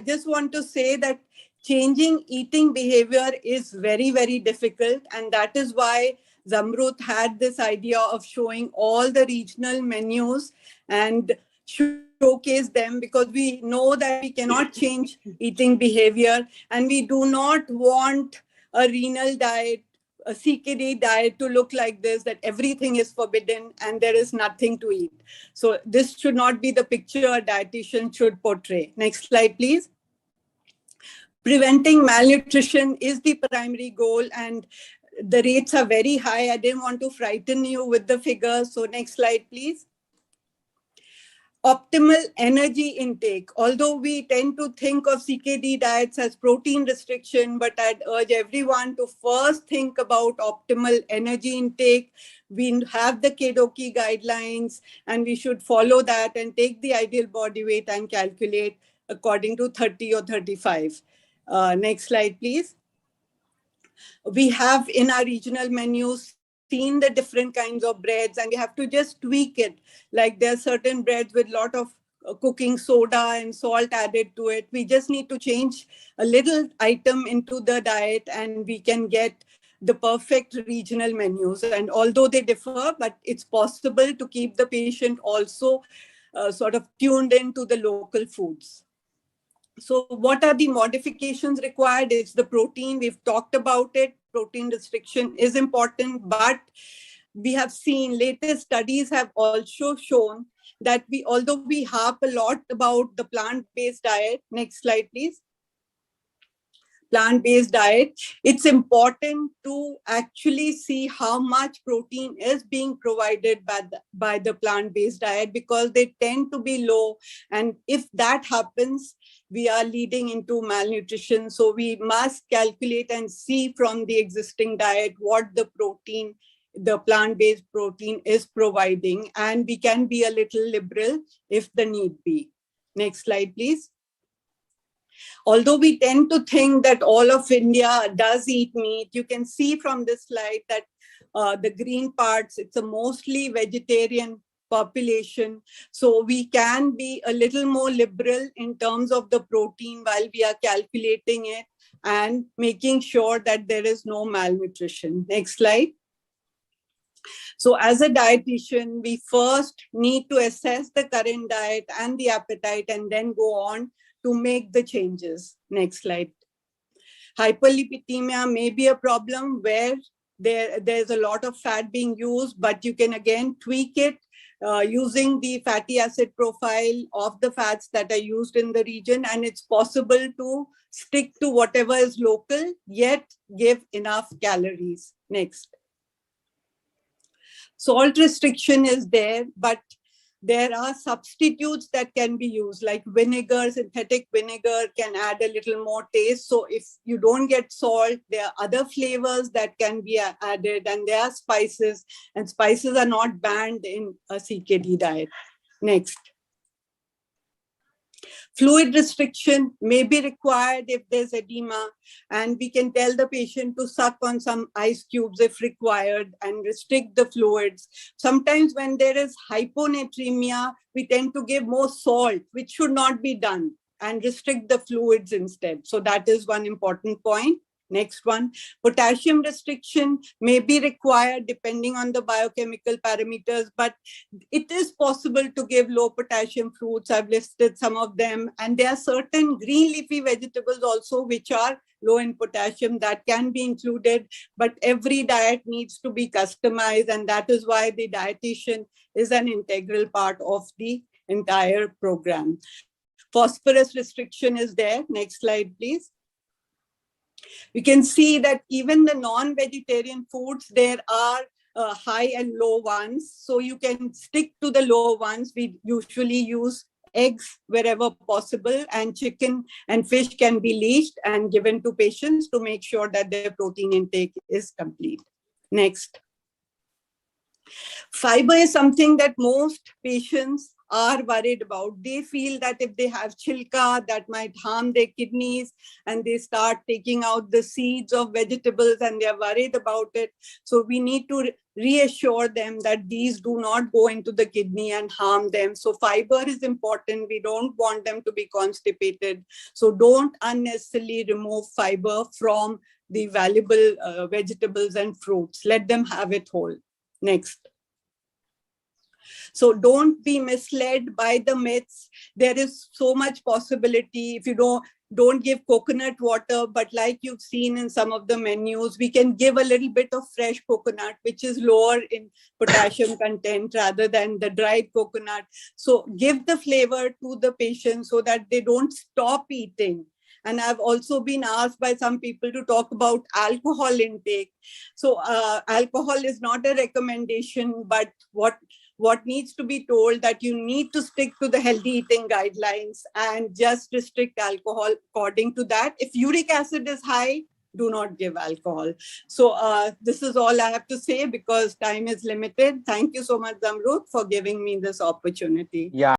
just want to say that changing eating behavior is very, very difficult. And that is why Zamrud had this idea of showing all the regional menus and showcase them, because we know that we cannot change eating behavior, and we do not want a renal diet, a CKD diet to look like this, that everything is forbidden and there is nothing to eat. So this should not be the picture a dietitian should portray. Next slide, please. Preventing malnutrition is the primary goal, and the rates are very high. I didn't want to frighten you with the figures. So next slide, please. Optimal energy intake. Although we tend to think of CKD diets as protein restriction, but I'd urge everyone to first think about optimal energy intake. We have the KDOQI guidelines, and we should follow that and take the ideal body weight and calculate according to 30 or 35. Next slide, please. We have in our regional menus seen the different kinds of breads, and we have to just tweak it. Like there are certain breads with a lot of cooking soda and salt added to it. We just need to change a little item into the diet, and we can get the perfect regional menus. And although they differ, but it's possible to keep the patient also sort of tuned into the local foods. So what are the modifications required? It's the protein. We've talked about it. Protein restriction is important, but we have seen latest studies have also shown that although we harp a lot about the plant-based diet, next slide, please. Plant-based diet, it's important to actually see how much protein is being provided by the plant-based diet, because they tend to be low. And if that happens, we are leading into malnutrition. So we must calculate and see from the existing diet what the protein, the plant-based protein is providing. And we can be a little liberal if the need be. Next slide, please. Although we tend to think that all of India does eat meat, you can see from this slide that the green parts, it's a mostly vegetarian population. So we can be a little more liberal in terms of the protein while we are calculating it and making sure that there is no malnutrition. Next slide. So as a dietitian, we first need to assess the current diet and the appetite, and then go on to make the changes. Next slide. Hyperlipidemia may be a problem where there's a lot of fat being used, but you can again tweak it using the fatty acid profile of the fats that are used in the region, and it's possible to stick to whatever is local, yet give enough calories. Next. Salt restriction is there, but there are substitutes that can be used, like vinegar. Synthetic vinegar can add a little more taste. So if you don't get salt, there are other flavors that can be added, and there are spices, and spices are not banned in a CKD diet. Next. Fluid restriction may be required if there's edema, and we can tell the patient to suck on some ice cubes if required and restrict the fluids. Sometimes when there is hyponatremia, we tend to give more salt, which should not be done, and restrict the fluids instead. So that is one important point. Next one, potassium restriction may be required depending on the biochemical parameters, but it is possible to give low potassium fruits. I've listed some of them, and there are certain green leafy vegetables also which are low in potassium that can be included, but every diet needs to be customized, and that is why the dietitian is an integral part of the entire program. Phosphorus restriction is there. Next slide, please. You can see that even the non-vegetarian foods, there are high and low ones. So you can stick to the low ones. We usually use eggs wherever possible, and chicken and fish can be leached and given to patients to make sure that their protein intake is complete. Next. Fiber is something that most patients are worried about. They feel that if they have chilka, that might harm their kidneys, and they start taking out the seeds of vegetables and they are worried about it. So we need to reassure them that these do not go into the kidney and harm them. So fiber is important. We don't want them to be constipated. So don't unnecessarily remove fiber from the valuable vegetables and fruits. Let them have it whole. Next. So don't be misled by the myths. There is so much possibility. If you don't give coconut water, but like you've seen in some of the menus, we can give a little bit of fresh coconut, which is lower in potassium content rather than the dried coconut. So give the flavor to the patient so that they don't stop eating. And I've also been asked by some people to talk about alcohol intake. So alcohol is not a recommendation, but what needs to be told that you need to stick to the healthy eating guidelines and just restrict alcohol according to that. If uric acid is high, do not give alcohol. So this is all I have to say because time is limited. Thank you so much, Zamrud, for giving me this opportunity. Yeah.